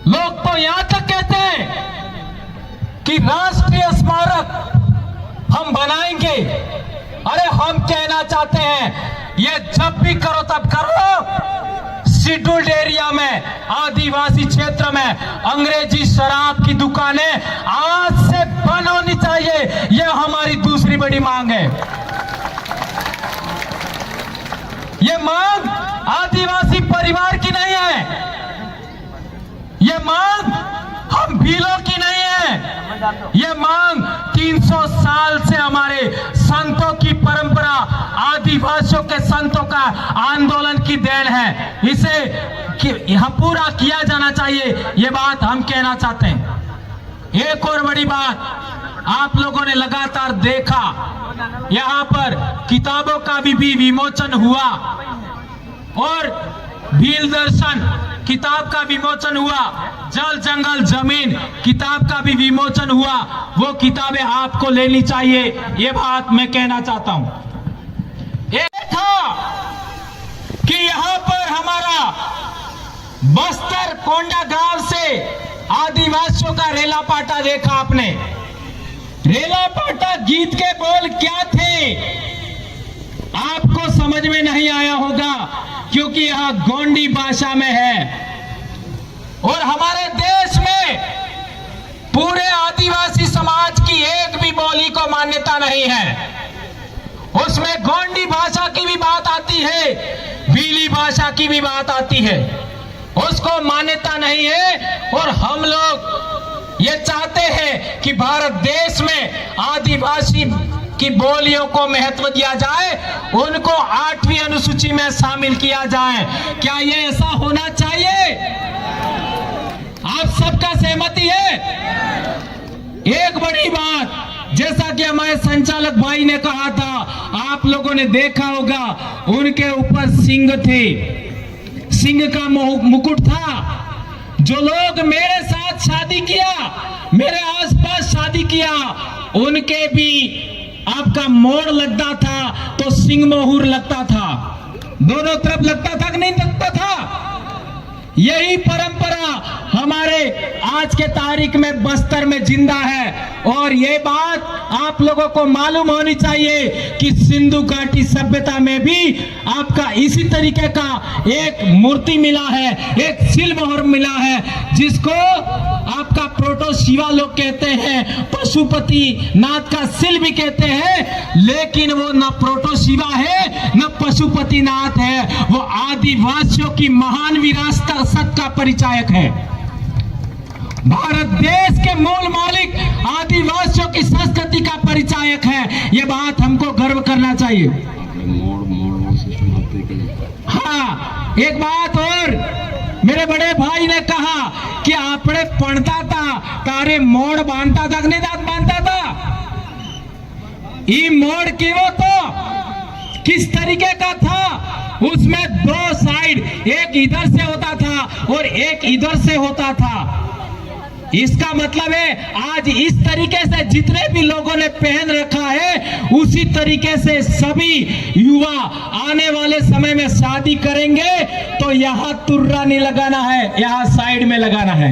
लोग तो यहां तक कहते हैं कि राष्ट्रीय स्मारक हम बनाएंगे। अरे हम कहना चाहते हैं ये जब भी करो तब करो, शेड्यूल्ड एरिया में, आदिवासी क्षेत्र में अंग्रेजी शराब की दुकानें आज से बंद होनी चाहिए। यह हमारी दूसरी बड़ी मांग है। ये मांग आदिवासी परिवार की नहीं है, ये मांग हम भीलों की नहीं है, ये मांग 300 साल से हमारे संतों की परंपरा, आदिवासियों के संतों का आंदोलन की देन है। इसे यहां पूरा किया जाना चाहिए, ये बात हम कहना चाहते हैं। एक और बड़ी बात आप लोगों ने लगातार देखा, यहां पर किताबों का भी विमोचन हुआ और भील दर्शन किताब का विमोचन हुआ, जल जंगल जमीन किताब का भी विमोचन हुआ। वो किताबें आपको लेनी चाहिए, ये बात मैं कहना चाहता हूं। एक था कि यहां पर हमारा बस्तर कोंडा गांव से आदिवासियों का रेला पाटा देखा आपने। रेला पाटा गीत के बोल क्या थे आपको समझ में नहीं आया होगा, क्योंकि यह गोंडी भाषा में है। और हमारे देश में पूरे आदिवासी समाज की एक भी बोली को मान्यता नहीं है। उसमें गोंडी भाषा की भी बात आती है, भीली भाषा की भी बात आती है, उसको मान्यता नहीं है। और हम लोग ये चाहते हैं कि भारत देश में आदिवासी की बोलियों को महत्व दिया जाए, उनको 8वीं अनुसूची में शामिल किया जाए। क्या ये ऐसा होना चाहिए? आप सबका सहमति है? एक बड़ी बात, जैसा कि हमारे संचालक भाई ने कहा था, आप लोगों ने देखा होगा उनके ऊपर सिंह थे, सिंह का मुकुट था। जो लोग मेरे साथ शादी किया, मेरे आसपास शादी किया, उनके भी आपका मोड़ लगता था तो सिंह मोहर लगता था, दोनों तरफ लगता था कि नहीं लगता था? यही परंपरा हमारे आज के तारीख में बस्तर में जिंदा है। और ये बात आप लोगों को मालूम होनी चाहिए कि सिंधु घाटी सभ्यता में भी आपका इसी तरीके का एक मूर्ति मिला है, एक सिल मोहर मिला है, जिसको आपका प्रोटो शिवा लोग कहते हैं, पशुपति नाथ का सिल भी कहते हैं। लेकिन वो न प्रोटो शिवा है न पशुपति नाथ है, वो आदिवासियों की महान विरासत का परिचायक है। भारत देश के मूल मालिक आदिवासियों की संस्कृति का परिचायक है। ये बात हमको गर्व करना चाहिए। हाँ, एक बात और, मेरे बड़े भाई ने कहा कि आपने पढ़ता था तारे मोड़ बांधता था कि नहीं बांधता था? ये मोड़ की वो तो किस तरीके का था? उसमें 2 साइड, एक इधर से होता था और एक इधर से होता था। इसका मतलब है आज इस तरीके से जितने भी लोगों ने पहन रखा है, उसी तरीके से सभी युवा आने वाले समय में शादी करेंगे तो यहां तुर्रा नहीं लगाना है, यहां साइड में लगाना है।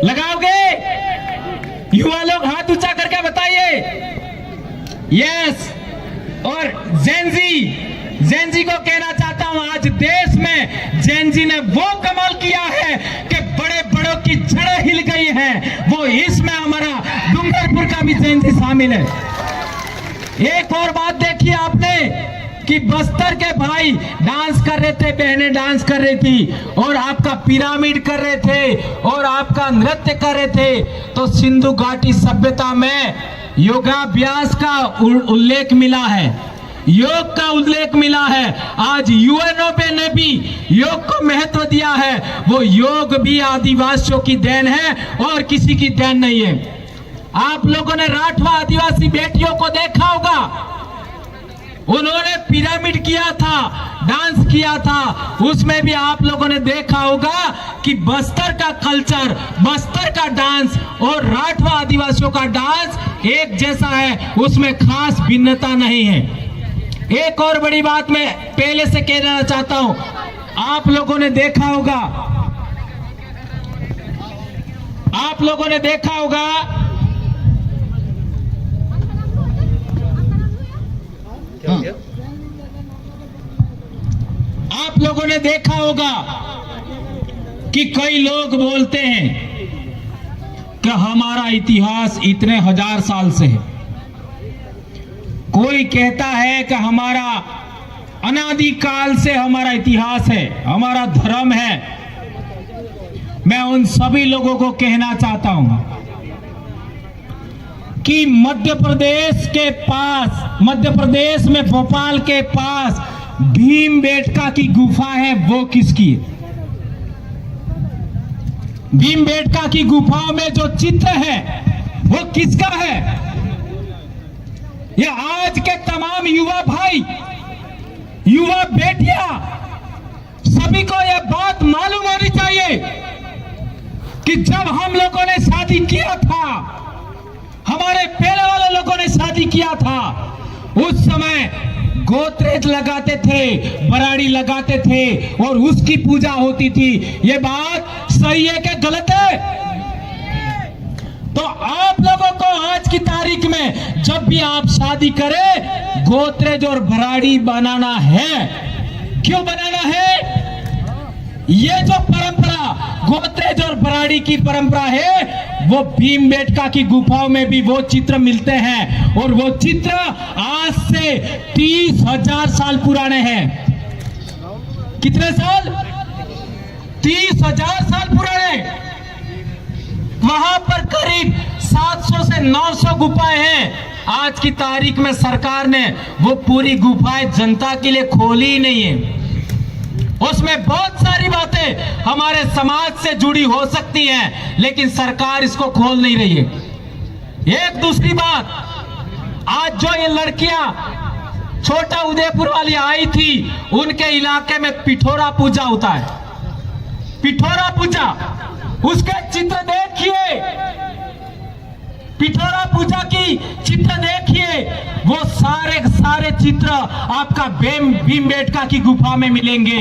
लगाओगे? युवा लोग हाथ ऊंचा करके बताइए यस। और जेनजी को कहना चाहता हूं, आज देश में जेनजी ने वो कमाल किया है कि बड़े बड़ों की जड़ें हिल गई हैं। वो इसमें हमारा डूंगरपुर का भी जेनजी शामिल है। एक और बात देखिए आपने कि बस्तर के भाई डांस कर रहे थे, बहनें डांस कर रही थी और आपका पिरामिड कर रहे थे और आपका नृत्य कर रहे थे। तो सिंधु घाटी सभ्यता में योगाभ्यास का उल्लेख मिला है, योग का उल्लेख मिला है। आज यूएनओ ने भी योग को महत्व दिया है। वो योग भी आदिवासियों की देन है और किसी की देन नहीं है। आप लोगों ने राठवा आदिवासी बेटियों को देखा होगा, उन्होंने पिरामिड किया था, डांस किया था। उसमें भी आप लोगों ने देखा होगा कि बस्तर का कल्चर, बस्तर का डांस और राठवा आदिवासियों का डांस एक जैसा है, उसमें खास भिन्नता नहीं है। एक और बड़ी बात मैं पहले से कहना चाहता हूं, आप लोगों ने देखा होगा आप लोगों ने देखा होगा आप लोगों ने देखा होगा कि कई लोग बोलते हैं कि हमारा इतिहास इतने हजार साल से है। कोई कहता है कि हमारा अनादिकाल से हमारा इतिहास है, हमारा धर्म है। मैं उन सभी लोगों को कहना चाहता हूं कि मध्य प्रदेश में भोपाल के पास भीमबेटका की गुफा है, वो किसकी है? भीमबेटका की गुफाओं में जो चित्र है वो किसका है? ये आज के तमाम युवा भाई, युवा बेटियां, सभी को यह बात मालूम होनी चाहिए कि जब हम लोगों ने शादी किया था, हमारे पहले वाले लोगों ने शादी किया था, उस समय गोत्रेज लगाते थे, बराड़ी लगाते थे और उसकी पूजा होती थी। ये बात सही है कि गलत है? तो आप लोगों को आज की तारीख में जब भी आप शादी करें, गोत्रेज और बराड़ी बनाना है। क्यों बनाना है? ये जो परंपरा गोत्रेज और बराड़ी की परंपरा है, वो भीमबेटका की गुफाओं में भी वो चित्र मिलते हैं और वो चित्र आज से 30,000 साल पुराने हैं। कितने साल? 30,000 साल पुराने। वहां पर करीब 700 से 900 गुफाएं हैं। आज की तारीख में सरकार ने वो पूरी गुफाएं जनता के लिए खोली ही नहीं है। उसमें बहुत सारी बातें हमारे समाज से जुड़ी हो सकती हैं, लेकिन सरकार इसको खोल नहीं रही है। एक दूसरी बात, आज जो ये लड़कियां छोटा उदयपुर वाली आई थी, उनके इलाके में पिठोरा पूजा होता है। पिठोरा पूजा, उसके चित्र देखिए, पिठोरा पूजा की चित्र देखिए, वो सारे चित्र आपका भीमबेटका की गुफा में मिलेंगे।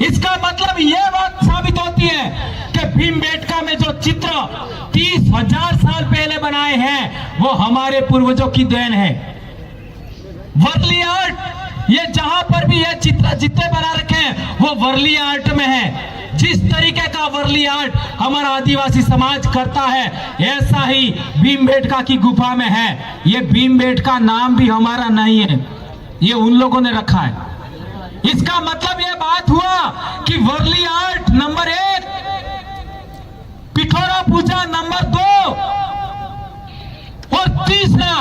इसका मतलब यह बात साबित होती है कि भीमबेटका में जो चित्र 30,000 साल पहले बनाए हैं, वो हमारे पूर्वजों की देन है। वर्ली आर्ट, ये जहां पर भी ये चित्र जितने बना रखे हैं, वो वर्ली आर्ट में है। जिस तरीके का वर्ली आर्ट हमारा आदिवासी समाज करता है, ऐसा ही भीमबेटका की गुफा में है। ये भीमबेटका नाम भी हमारा नहीं है, ये उन लोगों ने रखा है। इसका मतलब ये बात हुआ कि वर्ली आर्ट नंबर 1, पिठोरा पूजा नंबर 2 और तीसरा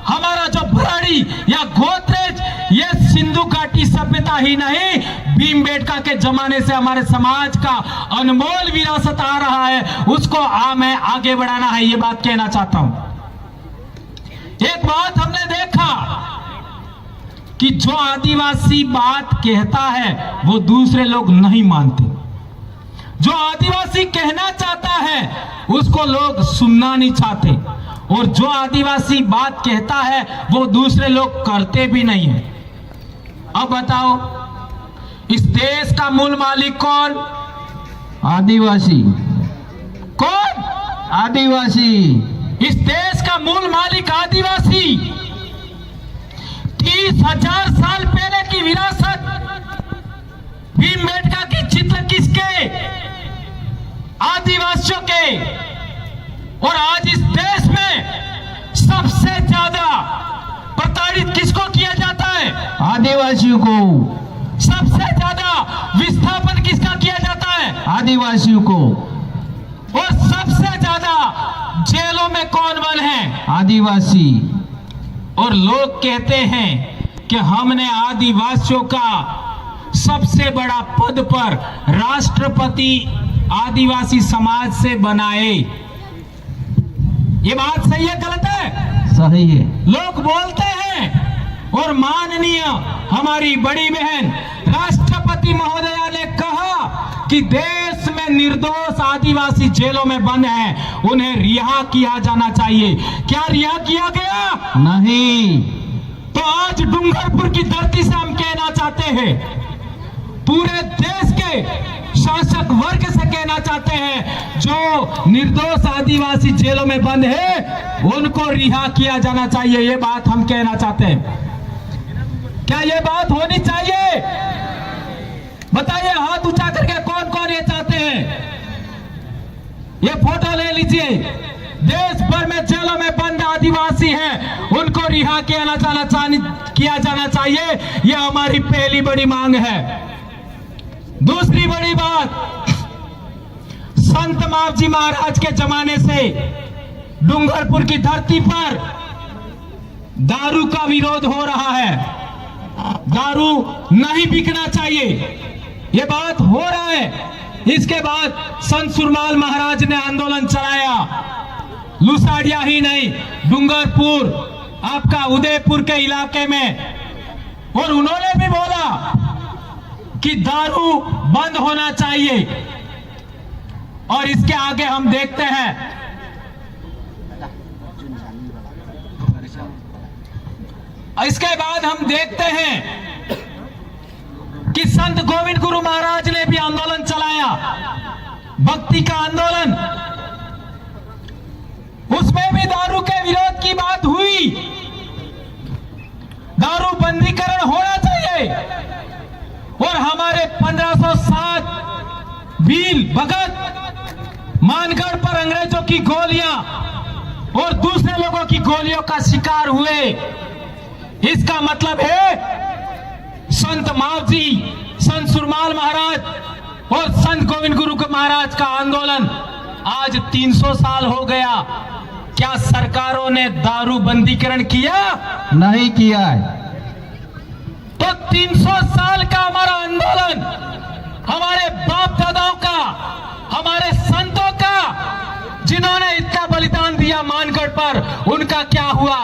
हमारा जो बराड़ी या गोत्रेज, ये सिंधु घाटी सभ्यता ही नहीं, भीमबेटका के जमाने से हमारे समाज का अनमोल विरासत आ रहा है, उसको हमें आगे बढ़ाना है। ये बात कहना चाहता हूं। एक बात हमने देखा कि जो आदिवासी बात कहता है वो दूसरे लोग नहीं मानते। जो आदिवासी कहना चाहता है उसको लोग सुनना नहीं चाहते, और जो आदिवासी बात कहता है वो दूसरे लोग करते भी नहीं है। अब बताओ, इस देश का मूल मालिक कौन? आदिवासी। कौन? आदिवासी। इस देश का मूल मालिक आदिवासी। 30,000 साल पहले की विरासत भीमबेटका की चित्र किसके? आदिवासियों के। और आज इस देश में सबसे ज्यादा प्रताड़ित किसको किया जाता है? आदिवासियों को। सबसे ज्यादा विस्थापन किसका किया जाता है? आदिवासियों को। और सबसे ज्यादा जेलों में कौन बंद है? आदिवासी। और लोग कहते हैं कि हमने आदिवासियों का सबसे बड़ा पद पर राष्ट्रपति आदिवासी समाज से बनाए। ये बात सही है गलत है? सही है। लोग बोलते हैं। और माननीय हमारी बड़ी बहन राष्ट्रपति महोदया ने कहा कि देश में निर्दोष आदिवासी जेलों में बंद हैं, उन्हें रिहा किया जाना चाहिए। क्या रिहा किया गया? नहीं। तो आज डूंगरपुर की धरती से हम कहना चाहते हैं, पूरे देश के शासक वर्ग से कहना चाहते हैं, जो निर्दोष आदिवासी जेलों में बंद है उनको रिहा किया जाना चाहिए। ये बात हम कहना चाहते हैं। क्या ये बात होनी चाहिए? बताइए हाथ ऊंचा करके कौन कौन ये चाहते हैं। ये फोटो ले लीजिए। देश भर में जेलों में बंद आदिवासी हैं, उनको रिहा किया जाना चाहिए। यह हमारी पहली बड़ी मांग है। दूसरी बड़ी बात, संत मावजी महाराज के जमाने से डूंगरपुर की धरती पर दारू का विरोध हो रहा है। दारू नहीं बिकना चाहिए, ये बात हो रहा है। इसके बाद संत सुरमाल महाराज ने आंदोलन चलाया। लुसाडिया ही नहीं, डूंगरपुर, आपका उदयपुर के इलाके में, और उन्होंने भी बोला कि दारू बंद होना चाहिए। और इसके आगे हम देखते हैं इसके बाद हम देखते हैं कि संत गोविंद गुरु महाराज ने भी आंदोलन चलाया, भक्ति का आंदोलन। उसमें भी दारू के विरोध की बात हुई। दारू बंदीकरण होना चाहिए। और हमारे 1507 वीर भगत मानगढ़ पर अंग्रेजों की गोलियां और दूसरे लोगों की गोलियों का शिकार हुए। इसका मतलब है संत मावजी, संत सुरमाल महाराज और संत गोविंद गुरु महाराज का आंदोलन आज 300 साल हो गया। क्या सरकारों ने दारू बंदीकरण किया? नहीं किया है। तो 300 साल का हमारा आंदोलन, हमारे बाप दादाओं का, हमारे संतों का, जिन्होंने इतना बलिदान दिया मानगढ़ पर, उनका क्या हुआ?